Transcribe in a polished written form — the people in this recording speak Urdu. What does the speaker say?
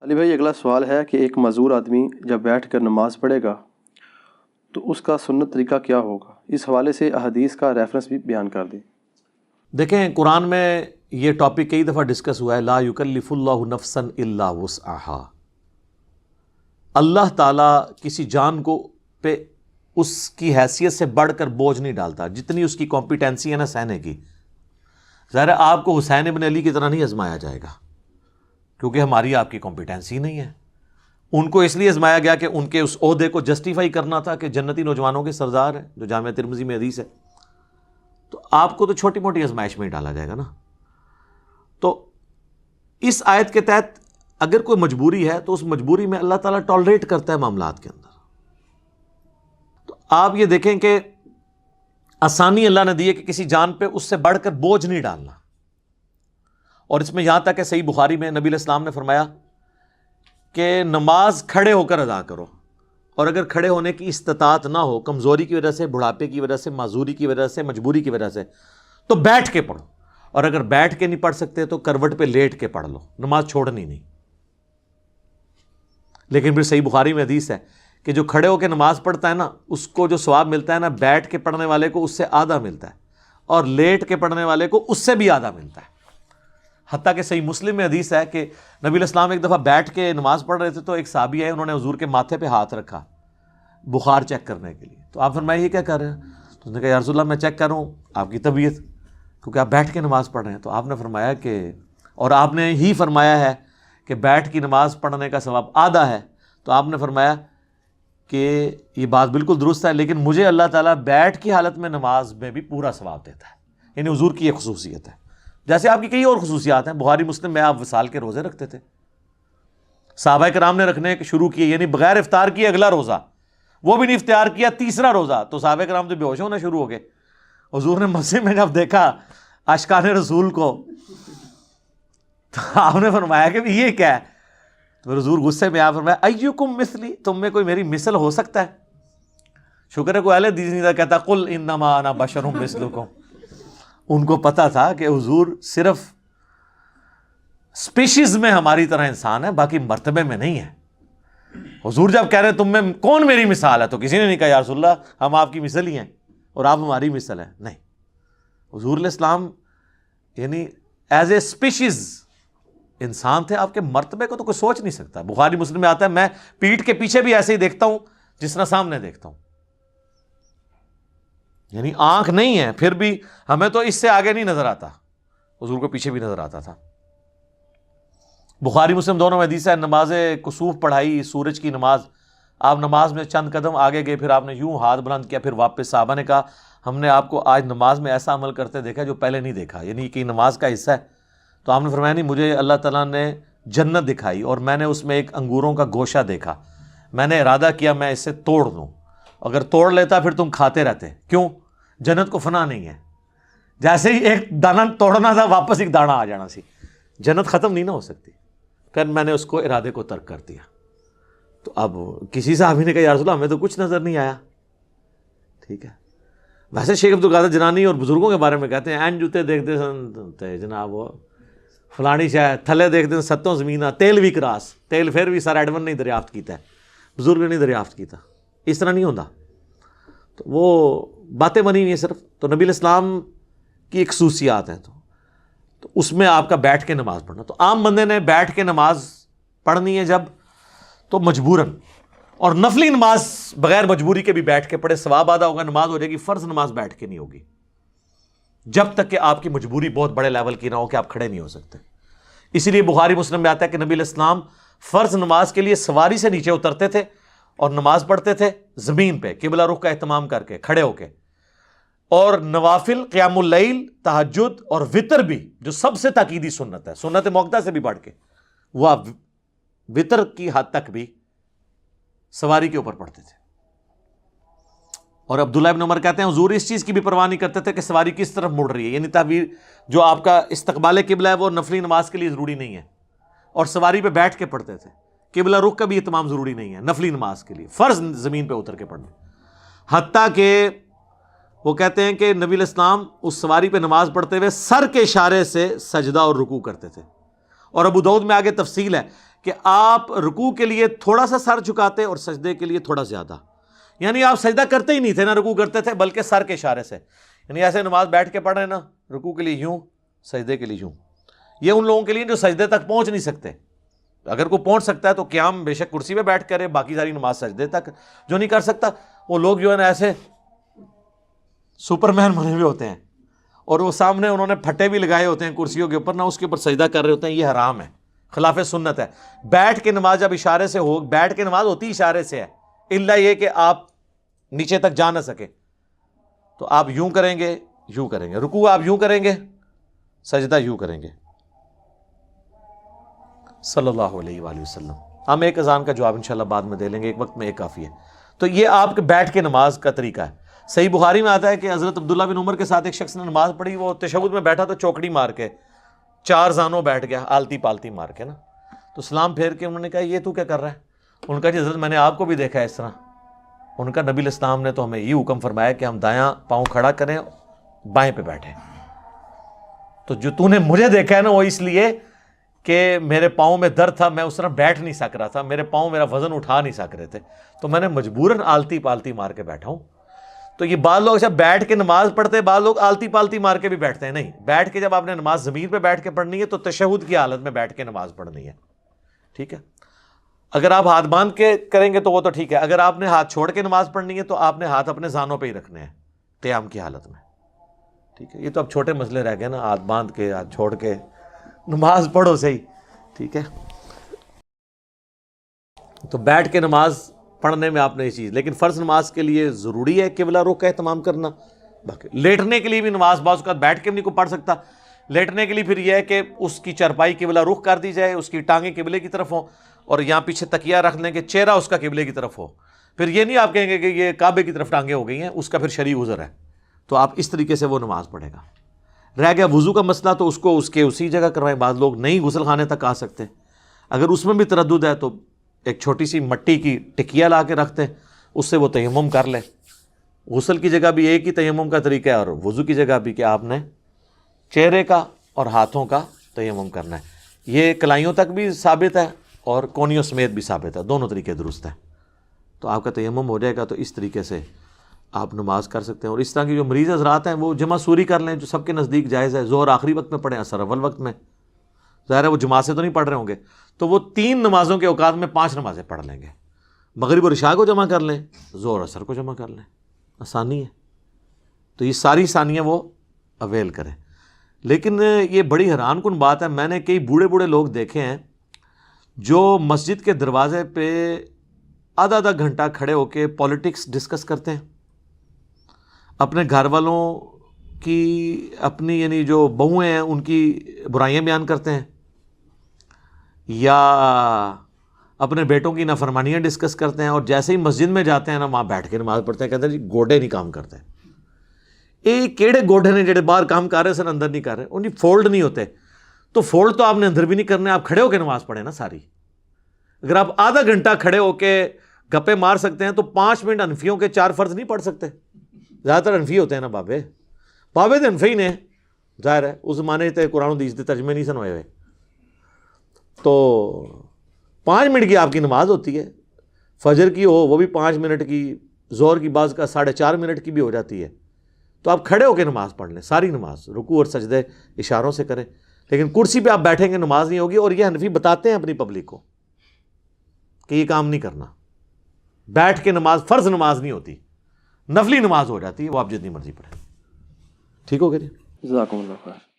علی بھائی، اگلا سوال ہے کہ ایک معذور آدمی جب بیٹھ کر نماز پڑھے گا تو اس کا سنت طریقہ کیا ہوگا؟ اس حوالے سے احادیث کا ریفرنس بھی بیان کر دیں۔ دیکھیں، قرآن میں یہ ٹاپک کئی دفعہ ڈسکس ہوا ہے، لا یکلف اللہ نفسا الا وسعہا۔ اللہ تعالیٰ کسی جان کو پہ اس کی حیثیت سے بڑھ کر بوجھ نہیں ڈالتا، جتنی اس کی کمپیٹنسی ہے نا سہنے کی۔ ظاہر ہے آپ کو حسین ابن علی کی طرح نہیں آزمایا جائے گا، کیونکہ ہماری آپ کی کمپیٹنسی نہیں ہے۔ ان کو اس لیے آزمایا گیا کہ ان کے اس عہدے کو جسٹیفائی کرنا تھا کہ جنتی نوجوانوں کے سردار ہیں، جو جامعہ ترمذی میں حدیث ہے۔ تو آپ کو تو چھوٹی موٹی آزمائش میں ہی ڈالا جائے گا نا۔ تو اس آیت کے تحت اگر کوئی مجبوری ہے تو اس مجبوری میں اللہ تعالیٰ ٹالریٹ کرتا ہے معاملات کے اندر۔ تو آپ یہ دیکھیں کہ آسانی اللہ نے دی ہے کہ کسی جان پہ اس سے بڑھ کر بوجھ نہیں ڈالنا۔ اور اس میں یہاں تک کہ صحیح بخاری میں نبی علیہ السلام نے فرمایا کہ نماز کھڑے ہو کر ادا کرو، اور اگر کھڑے ہونے کی استطاعت نہ ہو، کمزوری کی وجہ سے، بڑھاپے کی وجہ سے، معذوری کی وجہ سے، مجبوری کی وجہ سے، تو بیٹھ کے پڑھو، اور اگر بیٹھ کے نہیں پڑھ سکتے تو کروٹ پہ لیٹ کے پڑھ لو، نماز چھوڑنی نہیں۔ لیکن پھر صحیح بخاری میں حدیث ہے کہ جو کھڑے ہو کے نماز پڑھتا ہے نا، اس کو جو ثواب ملتا ہے نا، بیٹھ کے پڑھنے والے کو اس سے آدھا ملتا ہے، اور لیٹ کے پڑھنے والے کو اس سے بھی آدھا ملتا ہے۔ حتیٰ کہ صحیح مسلم میں حدیث ہے کہ نبی علیہ السلام ایک دفعہ بیٹھ کے نماز پڑھ رہے تھے، تو ایک صحابی آئے، انہوں نے حضور کے ماتھے پہ ہاتھ رکھا بخار چیک کرنے کے لیے۔ تو آپ فرمائے یہ کیا کر رہے ہیں؟ تو اس نے کہا یا رسول اللہ، میں چیک کر رہا ہوں آپ کی طبیعت، کیونکہ آپ بیٹھ کے نماز پڑھ رہے ہیں۔ تو آپ نے فرمایا کہ، اور آپ نے ہی فرمایا ہے کہ بیٹھ کی نماز پڑھنے کا ثواب آدھا ہے، تو آپ نے فرمایا کہ یہ بات بالکل درست ہے، لیکن مجھے اللہ تعالیٰ بیٹھ کی حالت میں نماز میں بھی پورا ثواب دیتا ہے۔ یعنی حضور کی یہ خصوصیت ہے، جیسے آپ کی کئی اور خصوصیات ہیں۔ بخاری مسلم میں آپ وصال کے روزے رکھتے تھے، صحابہ کرام نے رکھنے شروع کیے، یعنی بغیر افطار کیے اگلا روزہ، وہ بھی نہیں افطار کیا تیسرا روزہ، تو صحابہ کرام تو بے ہوش ہونا شروع ہو گئے۔ حضور نے مسجد میں جب دیکھا عاشقان رسول کو، تو آپ نے فرمایا کہ یہ کیا ہے؟ تو حضور غصے میں آپ فرمایا ایکم مثلی، تم میں کوئی میری مثل ہو سکتا ہے؟ شکر ہے کوئی اہل حدیث نہیں تھا کہتا قل انما انا بشر مثلکم۔ ان کو پتا تھا کہ حضور صرف اسپیشیز میں ہماری طرح انسان ہے، باقی مرتبے میں نہیں ہے۔ حضور جب کہہ رہے ہیں تم میں کون میری مثال ہے، تو کسی نے نہیں کہا یا رسول اللہ ہم آپ کی مثل ہی ہیں اور آپ ہماری مثل ہیں، نہیں۔ حضور علیہ السلام یعنی ایز اے اسپیشیز انسان تھے، آپ کے مرتبے کو تو کوئی سوچ نہیں سکتا۔ بخاری مسلم میں آتا ہے میں پیٹھ کے پیچھے بھی ایسے ہی دیکھتا ہوں جس طرح سامنے دیکھتا ہوں، یعنی آنکھ نہیں ہے، پھر بھی ہمیں تو اس سے آگے نہیں نظر آتا، حضور کو پیچھے بھی نظر آتا تھا۔ بخاری مسلم دونوں میں حدیث ہے، نماز کسوف پڑھائی، سورج کی نماز، آپ نماز میں چند قدم آگے گئے، پھر آپ نے یوں ہاتھ بلند کیا، پھر واپس۔ صحابہ نے کہا ہم نے آپ کو آج نماز میں ایسا عمل کرتے دیکھا جو پہلے نہیں دیکھا، یعنی کہ نماز کا حصہ ہے۔ تو آپ نے فرمایا نہیں، مجھے اللہ تعالیٰ نے جنت دکھائی اور میں نے اس میں ایک انگوروں کا گوشہ دیکھا، میں نے ارادہ کیا میں اس سے توڑ دوں، اگر توڑ لیتا پھر تم کھاتے رہتے، کیوں؟ جنت کو فنا نہیں ہے، جیسے ہی ایک دانہ توڑنا تھا واپس ایک دانہ آ جانا سی، جنت ختم نہیں نہ ہو سکتی۔ پھر میں نے اس کو ارادے کو ترک کر دیا۔ تو اب کسی صحابی نے کہا یا رسول اللہ ہمیں تو کچھ نظر نہیں آیا، ٹھیک ہے۔ ویسے شیخ عبدالقادر جنانی اور بزرگوں کے بارے میں کہتے ہیں این جوتے دیکھتے سن جناب وہ فلانی شاہ تھلے دیکھتے ہیں ستوں زمینہ تیل بھی کراس، تیل پھر بھی سر ایڈون نہیں دریافت کیتا ہے، بزرگ نہیں دریافت کیتا، اس طرح نہیں ہوتا۔ تو وہ باتیں بنی ہوئی ہیں صرف۔ تو نبی علیہ السلام کی ایک خصوصیات ہیں، تو اس میں آپ کا بیٹھ کے نماز پڑھنا۔ تو عام بندے نے بیٹھ کے نماز پڑھنی ہے جب، تو مجبوراً، اور نفلی نماز بغیر مجبوری کے بھی بیٹھ کے پڑھے، ثواب آدھا ہوگا، نماز ہو جائے گی۔ فرض نماز بیٹھ کے نہیں ہوگی جب تک کہ آپ کی مجبوری بہت بڑے لیول کی نہ ہو کہ آپ کھڑے نہیں ہو سکتے۔ اسی لیے بخاری مسلم میں آتا ہے کہ نبی علیہ السلام فرض نماز کے لیے سواری سے نیچے اترتے تھے اور نماز پڑھتے تھے زمین پہ قبلہ رخ کا اہتمام کر کے، کھڑے ہو کے۔ اور نوافل، قیام اللیل، تہجد اور وطر بھی، جو سب سے تاکیدی سنت ہے، سنت موقدہ سے بھی بڑھ کے، وہ آپ وطر کی حد تک بھی سواری کے اوپر پڑھتے تھے۔ اور عبداللہ ابن عمر کہتے ہیں حضور اس چیز کی بھی پرواہ نہیں کرتے تھے کہ سواری کس طرف مڑ رہی ہے، یعنی تعبیر جو آپ کا استقبال قبلہ ہے وہ نفلی نماز کے لیے ضروری نہیں ہے، اور سواری پہ بیٹھ کے پڑھتے تھے۔ قبلہ رخ کا بھی اہتمام ضروری نہیں ہے نفلی نماز کے لیے، فرض زمین پہ اتر کے پڑھنا۔ حتیٰ کہ وہ کہتے ہیں کہ نبی علیہ السلام اس سواری پہ نماز پڑھتے ہوئے سر کے اشارے سے سجدہ اور رکوع کرتے تھے۔ اور ابو داؤد میں آگے تفصیل ہے کہ آپ رکوع کے لیے تھوڑا سا سر جھکاتے اور سجدے کے لیے تھوڑا زیادہ، یعنی آپ سجدہ کرتے ہی نہیں تھے نہ رکوع کرتے تھے، بلکہ سر کے اشارے سے، یعنی ایسے نماز بیٹھ کے پڑھ رہے ہیں نا، رکوع کے لیے یوں، سجدے کے لیے یوں. یہ ان لوگوں کے لیے جو سجدے تک پہنچ نہیں سکتے. اگر کوئی پہنچ سکتا ہے تو قیام بے شک کرسی پہ بیٹھ کرے، باقی ساری نماز سجدے تک. جو نہیں کر سکتا وہ لوگ جو ہے نا ایسے سپر مین بنے ہوئے ہوتے ہیں، اور وہ سامنے انہوں نے پھٹے بھی لگائے ہوتے ہیں کرسیوں کے اوپر، نہ اس کے اوپر سجدہ کر رہے ہوتے ہیں. یہ حرام ہے، خلاف سنت ہے. بیٹھ کے نماز جب اشارے سے ہو، بیٹھ کے نماز ہوتی اشارے سے ہے، الا یہ کہ آپ نیچے تک جا نہ سکے تو آپ یوں کریں گے، یوں کریں گے. رکوع آپ یوں کریں گے، سجدہ یوں کریں گے. صلی اللہ علیہ وآلہ وسلم. ہم ایک اذان کا جواب انشاءاللہ بعد میں دے لیں گے، ایک وقت میں ایک کافی ہے. تو یہ آپ کے بیٹھ کے نماز کا طریقہ ہے. صحیح بخاری میں آتا ہے کہ حضرت عبداللہ بن عمر کے ساتھ ایک شخص نے نماز پڑھی، وہ تشہد میں بیٹھا تو چوکڑی مار کے 4 زانوں بیٹھ گیا، آلتی پالتی مار کے نا. تو سلام پھیر کے انہوں نے کہا یہ تو کیا کر رہا ہے؟ ان کا جی حضرت میں نے آپ کو بھی دیکھا ہے اس طرح. ان کا نبی الاسلام نے تو ہمیں یہ حکم فرمایا کہ ہم دایاں پاؤں کھڑا کریں، بائیں پہ بیٹھیں. تو جو تو نے مجھے دیکھا ہے نا، وہ اس لیے کہ میرے پاؤں میں درد تھا، میں اس طرح بیٹھ نہیں سک رہا تھا، میرے پاؤں میرا وزن اٹھا نہیں سک رہے تھے، تو میں نے مجبوراً آلتی پالتی مار کے بیٹھا ہوں. تو یہ بعض لوگ جب بیٹھ کے نماز پڑھتے ہیں، بعض لوگ آلتی پالتی مار کے بھی بیٹھتے ہیں. نہیں، بیٹھ کے جب آپ نے نماز زمین پہ بیٹھ کے پڑھنی ہے تو تشہد کی حالت میں بیٹھ کے نماز پڑھنی ہے. ٹھیک ہے. اگر آپ ہاتھ باندھ کے کریں گے تو وہ تو ٹھیک ہے. اگر آپ نے ہاتھ چھوڑ کے نماز پڑھنی ہے تو آپ نے ہاتھ اپنے زانوں پہ ہی رکھنے ہیں قیام کی حالت میں. ٹھیک ہے. یہ تو اب چھوٹے مسئلے رہ گئے نا، ہاتھ باندھ کے ہاتھ چھوڑ کے نماز پڑھو صحیح. ٹھیک ہے. تو بیٹھ کے نماز پڑھنے میں آپ نے یہ چیز، لیکن فرض نماز کے لیے ضروری ہے قبلہ رخ کا اہتمام کرنا. باقی لیٹنے کے لیے بھی نماز بعض اوقات بیٹھ کے بھی نہیں کوئی پڑھ سکتا. لیٹنے کے لیے پھر یہ ہے کہ اس کی چرپائی قبلہ رخ کر دی جائے، اس کی ٹانگیں قبلے کی طرف ہوں، اور یہاں پیچھے تکیہ رکھ لیں کہ چہرہ اس کا قبلے کی طرف ہو. پھر یہ نہیں آپ کہیں گے کہ یہ کعبے کی طرف ٹانگیں ہو گئی ہیں، اس کا پھر شرعی عذر ہے. تو آپ اس طریقے سے وہ نماز پڑھے گا. رہ گیا وضو کا مسئلہ، تو اس کو اس کے اسی جگہ کروائیں. بعض لوگ نہیں غسل خانے تک آ سکتے، اگر اس میں بھی تردد ہے تو ایک چھوٹی سی مٹی کی ٹکیا لا کے رکھتے ہیں، اس سے وہ تیمم کر لے. غسل کی جگہ بھی ایک ہی تیمم کا طریقہ ہے، اور وضو کی جگہ بھی کہ آپ نے چہرے کا اور ہاتھوں کا تیمم کرنا ہے. یہ کلائیوں تک بھی ثابت ہے اور کونیوں سمیت بھی ثابت ہے، دونوں طریقے درست ہیں. تو آپ کا تیمم ہو جائے گا. تو اس طریقے سے آپ نماز کر سکتے ہیں. اور اس طرح کی جو مریض حضرات ہیں وہ جمع سوری کر لیں، جو سب کے نزدیک جائز ہے. ظہر آخری وقت میں پڑھیں، عصر اول وقت میں. ظاہر ہے وہ جماعت سے تو نہیں پڑھ رہے ہوں گے، تو وہ 3 نمازوں کے اوقات میں 5 نمازیں پڑھ لیں گے. مغرب اور عشاء کو جمع کر لیں، ظہر عصر کو جمع کر لیں. آسانی ہے. تو یہ ساری ثانیہ وہ اویل کریں. لیکن یہ بڑی حیران کن بات ہے، میں نے کئی بوڑھے لوگ دیکھے ہیں جو مسجد کے دروازے پہ آدھا گھنٹہ کھڑے ہو کے پولیٹکس ڈسکس کرتے ہیں، اپنے گھر والوں کی، اپنی یعنی جو بہویں ہیں ان کی برائیاں بیان کرتے ہیں، یا اپنے بیٹوں کی نافرمانیاں ڈسکس کرتے ہیں. اور جیسے ہی مسجد میں جاتے ہیں نا، وہاں بیٹھ کے نماز پڑھتے ہیں، کہتے ہیں جی گوڈے نہیں کام کرتے. یہ کیڑے گوڈے نے جڑے باہر کام کر رہے سن اندر نہیں کر رہے، ان کی فولڈ نہیں ہوتے. تو فولڈ تو آپ نے اندر بھی نہیں کرنے، آپ کھڑے ہو کے نماز پڑھیں نا ساری. اگر آپ آدھا گھنٹہ کھڑے ہو کے گپے مار سکتے ہیں تو 5 منٹ حنفیوں کے 4 فرض نہیں پڑھ سکتے. زیادہ تر حنفی ہوتے ہیں نا بابے تو حنفی نے، ظاہر ہے اس زمانے تے قرآن و حدیث کے ترجمے نہیں سن ہوئے ہوئے. تو 5 منٹ کی آپ کی نماز ہوتی ہے. فجر کی ہو وہ بھی 5 منٹ کی، ظہر کی بعض کا 4.5 منٹ کی بھی ہو جاتی ہے. تو آپ کھڑے ہو کے نماز پڑھ لیں ساری نماز، رکوع اور سجدے اشاروں سے کریں. لیکن کرسی پہ آپ بیٹھیں گے نماز نہیں ہوگی. اور یہ حنفی بتاتے ہیں اپنی پبلک کو کہ یہ کام نہیں کرنا. بیٹھ کے نماز فرض نماز نہیں ہوتی، نفلی نماز ہو جاتی ہے، وہ آپ جتنی مرضی پڑھیں. ٹھیک ہو گیا جی. جزاکم اللہ خیر.